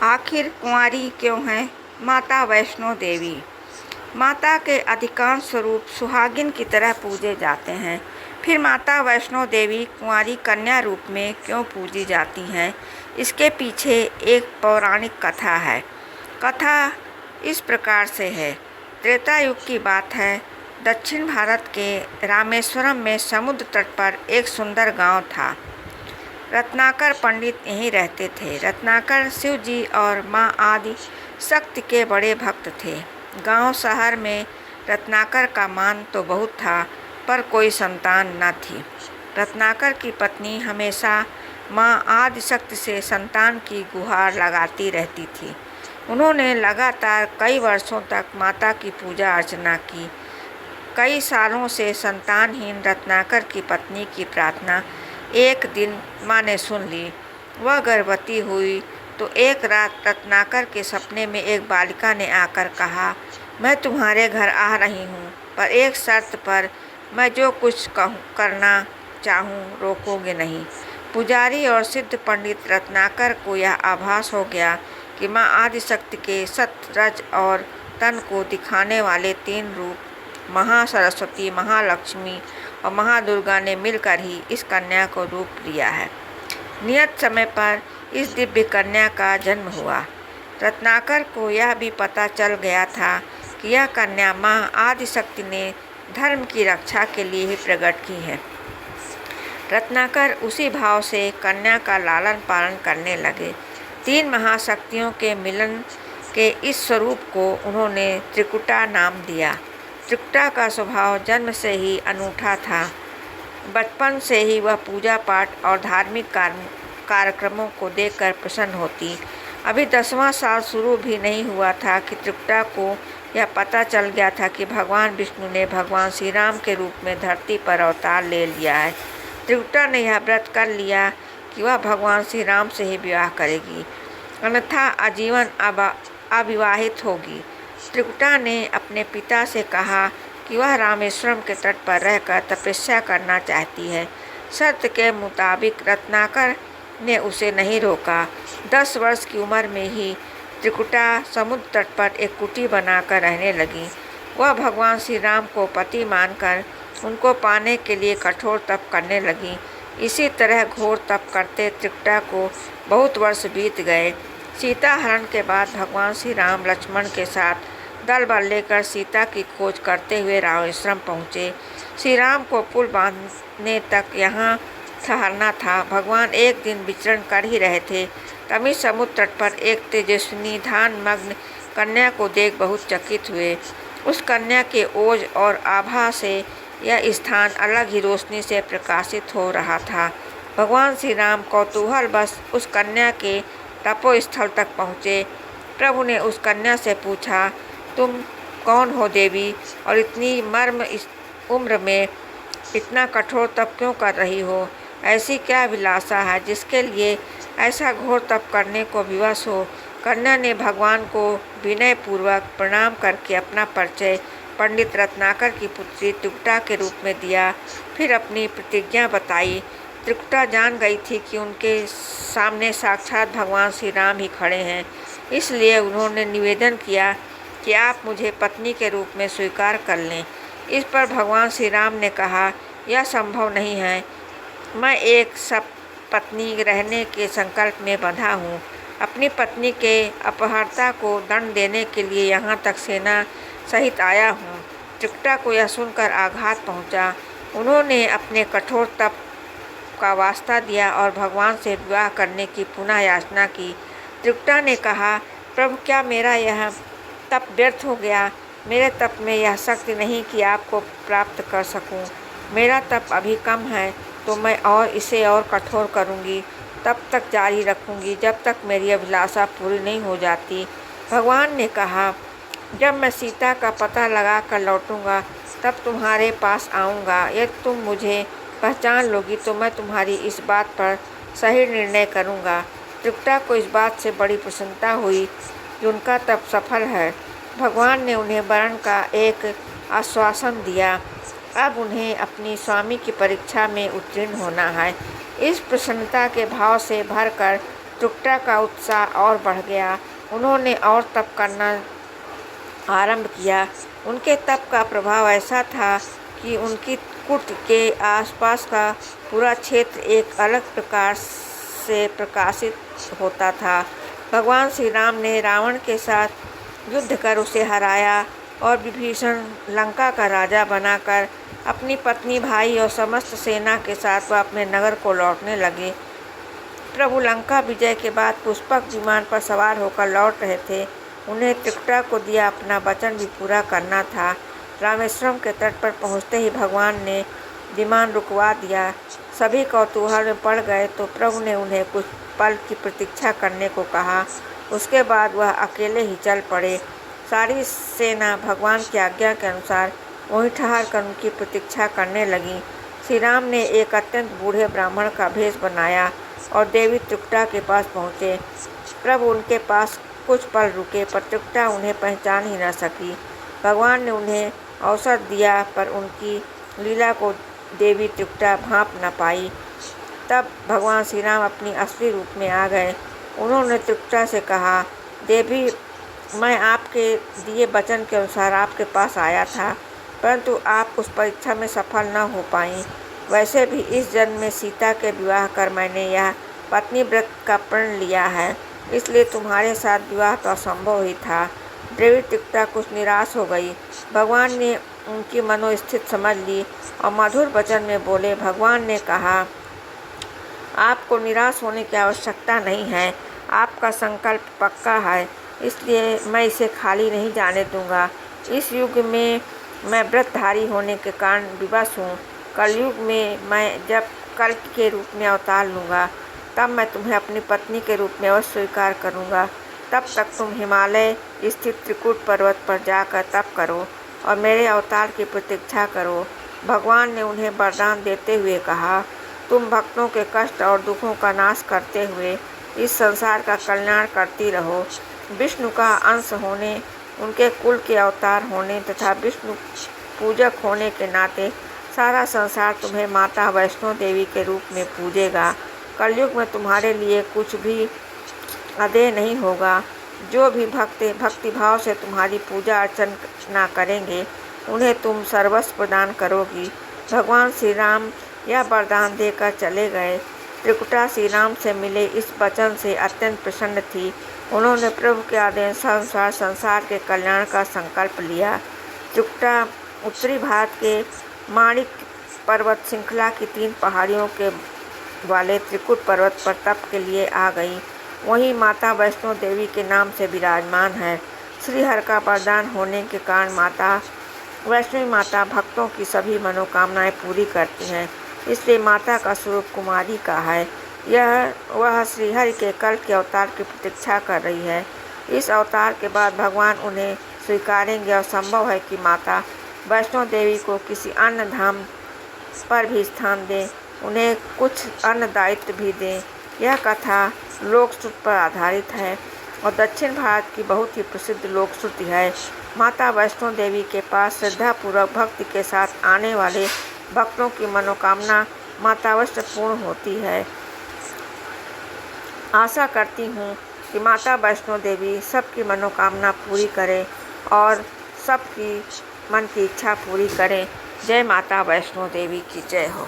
आखिर कुंवारी क्यों है माता वैष्णो देवी? माता के अधिकांश स्वरूप सुहागिन की तरह पूजे जाते हैं। फिर माता वैष्णो देवी कुंवारी कन्या रूप में क्यों पूजी जाती हैं? इसके पीछे एक पौराणिक कथा है। कथा इस प्रकार से है। त्रेता युग की बात है। दक्षिण भारत के रामेश्वरम में समुद्र तट पर एक सुंदर गांव था। रत्नाकर पंडित यहीं रहते थे। रत्नाकर शिव जी और माँ आदि शक्ति के बड़े भक्त थे। गांव शहर में रत्नाकर का मान तो बहुत था, पर कोई संतान न थी। रत्नाकर की पत्नी हमेशा माँ आदि शक्ति से संतान की गुहार लगाती रहती थी। उन्होंने लगातार कई वर्षों तक माता की पूजा अर्चना की। कई सालों से संतानहीन रत्नाकर की पत्नी की प्रार्थना एक दिन माँ ने सुन ली। वह गर्भवती हुई तो एक रात रत्नाकर के सपने में एक बालिका ने आकर कहा, मैं तुम्हारे घर आ रही हूँ, पर एक शर्त पर। मैं जो कुछ करना चाहूँ रोकोगे नहीं। पुजारी और सिद्ध पंडित रत्नाकर को यह आभास हो गया कि माँ आदिशक्ति के सत रज और तन को दिखाने वाले तीन रूप महासरस्वती, महालक्ष्मी और महादुर्गा ने मिलकर ही इस कन्या को रूप लिया है। नियत समय पर इस दिव्य कन्या का जन्म हुआ। रत्नाकर को यह भी पता चल गया था कि यह कन्या माँ आदिशक्ति ने धर्म की रक्षा के लिए ही प्रकट की है। रत्नाकर उसी भाव से कन्या का लालन पालन करने लगे। तीन महाशक्तियों के मिलन के इस स्वरूप को उन्होंने त्रिकुटा नाम दिया। त्रिकुटा का स्वभाव जन्म से ही अनूठा था। बचपन से ही वह पूजा पाठ और धार्मिक कार्यक्रमों को देखकर प्रसन्न होती। अभी 10वां साल शुरू भी नहीं हुआ था कि त्रिकुटा को यह पता चल गया था कि भगवान विष्णु ने भगवान श्री राम के रूप में धरती पर अवतार ले लिया है। त्रिकुटा ने यह व्रत कर लिया कि वह भगवान श्री राम से ही विवाह करेगी, अन्यथा आजीवन अविवाहित होगी। त्रिकुटा ने अपने पिता से कहा कि वह रामेश्वरम के तट पर रहकर तपस्या करना चाहती है। शर्त के मुताबिक रत्नाकर ने उसे नहीं रोका। 10 वर्ष की उम्र में ही त्रिकुटा समुद्र तट पर एक कुटी बनाकर रहने लगी। वह भगवान श्री राम को पति मानकर उनको पाने के लिए कठोर तप करने लगी। इसी तरह घोर तप करते त्रिकुटा को बहुत वर्ष बीत गए। सीता हरण के बाद भगवान श्री राम लक्ष्मण के साथ दल बल लेकर सीता की खोज करते हुए रामेश्वरम पहुँचे। श्री राम को पुल बांधने तक यहाँ ठहरना था। भगवान एक दिन विचरण कर ही रहे थे, तभी समुद्र तट पर एक तेजस्विनी ध्यानमग्न कन्या को देख बहुत चकित हुए। उस कन्या के ओज और आभा से यह स्थान अलग ही रोशनी से प्रकाशित हो रहा था। भगवान श्री राम कौतूहल बस उस कन्या के तपोस्थल तक पहुँचे। प्रभु ने उस कन्या से पूछा, तुम कौन हो देवी, और इतनी मर्म इस उम्र में इतना कठोर तप क्यों कर रही हो? ऐसी क्या अभिलाषा है जिसके लिए ऐसा घोर तप करने को विवश हो? कन्या ने भगवान को विनयपूर्वक प्रणाम करके अपना परिचय पंडित रत्नाकर की पुत्री त्रिकुटा के रूप में दिया। फिर अपनी प्रतिज्ञा बताई। त्रिकुटा जान गई थी कि उनके सामने साक्षात भगवान श्री राम ही खड़े हैं, इसलिए उन्होंने निवेदन किया कि आप मुझे पत्नी के रूप में स्वीकार कर लें। इस पर भगवान श्री राम ने कहा, यह संभव नहीं है। मैं एक सपत्नी रहने के संकल्प में बंधा हूँ। अपनी पत्नी के अपहर्ता को दंड देने के लिए यहाँ तक सेना सहित आया हूँ। त्रिकुटा को यह सुनकर आघात पहुँचा। उन्होंने अपने कठोर तप का वास्ता दिया और भगवान से विवाह करने की पुनः याचना की। त्रिकुटा ने कहा, प्रभु, क्या मेरा यह तप व्यर्थ हो गया? मेरे तप में यह शक्ति नहीं कि आपको प्राप्त कर सकूं। मेरा तप अभी कम है, तो मैं इसे और कठोर करूंगी। तब तक जारी रखूंगी जब तक मेरी अभिलाषा पूरी नहीं हो जाती। भगवान ने कहा, जब मैं सीता का पता लगा कर लौटूंगा तब तुम्हारे पास आऊँगा। यदि तुम मुझे पहचान लोगी तो मैं तुम्हारी इस बात पर सही निर्णय करूँगा। त्रिकुटा को इस बात से बड़ी प्रसन्नता हुई कि उनका तप सफल है। भगवान ने उन्हें वरण का एक आश्वासन दिया। अब उन्हें अपनी स्वामी की परीक्षा में उत्तीर्ण होना है। इस प्रसन्नता के भाव से भरकर त्रिकुटा का उत्साह और बढ़ गया। उन्होंने और तप करना आरंभ किया। उनके तप का प्रभाव ऐसा था कि उनकी कुट के आसपास का पूरा क्षेत्र एक अलग प्रकार से प्रकाशित होता था। भगवान श्री राम ने रावण के साथ युद्ध कर उसे हराया और विभीषण लंका का राजा बनाकर अपनी पत्नी, भाई और समस्त सेना के साथ वह अपने नगर को लौटने लगे। प्रभु लंका विजय के बाद पुष्पक विमान पर सवार होकर लौट रहे थे। उन्हें त्रिकुटा को दिया अपना वचन भी पूरा करना था। रामेश्वरम के तट पर पहुँचते ही भगवान ने विमान रुकवा दिया। सभी कौतूहल में पड़ गए तो प्रभु ने उन्हें कुछ पल की प्रतीक्षा करने को कहा। उसके बाद वह अकेले ही चल पड़े। सारी सेना भगवान की आज्ञा के अनुसार वहीं ठहर कर उनकी प्रतीक्षा करने लगी। श्री राम ने एक अत्यंत बूढ़े ब्राह्मण का भेष बनाया और देवी त्रिकुटा के पास पहुँचे। प्रभु उनके पास कुछ पल रुके पर त्रिकुटा उन्हें पहचान ही न सकी। भगवान ने उन्हें अवसर दिया पर उनकी लीला को देवी त्रिकुटा भांप न पाई। तब भगवान श्री राम अपनी असली रूप में आ गए। उन्होंने त्रिकुटा से कहा, देवी, मैं आपके दिए वचन के अनुसार आपके पास आया था, परंतु आप उस परीक्षा में सफल न हो पाई। वैसे भी इस जन्म में सीता के विवाह कर मैंने यह पत्नी व्रत का प्रण लिया है, इसलिए तुम्हारे साथ विवाह तो असंभव ही था। देवी त्रिकुटा कुछ निराश हो गई। भगवान ने उनकी मनोस्थिति समझ ली और मधुर वचन में बोले। भगवान ने कहा, आपको निराश होने की आवश्यकता नहीं है। आपका संकल्प पक्का है, इसलिए मैं इसे खाली नहीं जाने दूंगा। इस युग में मैं व्रतधारी होने के कारण विवश हूँ। कलयुग में मैं जब कल्कि के रूप में अवतार लूँगा, तब मैं तुम्हें अपनी पत्नी के रूप में अवश्य स्वीकार करूँगा। तब तक तुम हिमालय स्थित त्रिकुट पर्वत पर जाकर तप करो और मेरे अवतार की प्रतीक्षा करो। भगवान ने उन्हें वरदान देते हुए कहा, तुम भक्तों के कष्ट और दुखों का नाश करते हुए इस संसार का कल्याण करती रहो। विष्णु का अंश होने, उनके कुल के अवतार होने तथा विष्णु पूजक होने के नाते सारा संसार तुम्हें माता वैष्णो देवी के रूप में पूजेगा। कलयुग में तुम्हारे लिए कुछ भी अदेय नहीं होगा। जो भी भक्ति भाव से तुम्हारी पूजा अर्चना करेंगे, उन्हें तुम सर्वस्व प्रदान करोगी। भगवान श्री राम यह वरदान देकर चले गए। त्रिकुटा श्री राम से मिले इस वचन से अत्यंत प्रसन्न थी। उन्होंने प्रभु के आदेश अनुसार संसार के कल्याण का संकल्प लिया। त्रिकुटा उत्तरी भारत के माणिक पर्वत श्रृंखला की 3 पहाड़ियों के वाले त्रिकुट पर्वत पर तप के लिए आ गई। वहीं माता वैष्णो देवी के नाम से विराजमान है। श्री हरि का वरदान होने के कारण माता वैष्णवी माता भक्तों की सभी मनोकामनाएं पूरी करती हैं, इसलिए माता का स्वरूप कुमारी का है। वह श्री हरि के कल्प के अवतार की प्रतीक्षा कर रही है। इस अवतार के बाद भगवान उन्हें स्वीकारेंगे और संभव है कि माता वैष्णो देवी को किसी अन्य धाम पर भी स्थान दें, उन्हें कुछ अन्य दायित्व भी दें। यह कथा लोकश्रुति पर आधारित है और दक्षिण भारत की बहुत ही प्रसिद्ध लोकश्रुति है। माता वैष्णो देवी के पास श्रद्धापूर्वक भक्ति के साथ आने वाले भक्तों की मनोकामना मातावश्य पूर्ण होती है। आशा करती हूँ कि माता वैष्णो देवी सबकी मनोकामना पूरी करें और सबकी मन की इच्छा पूरी करें। जय माता वैष्णो देवी की जय हो।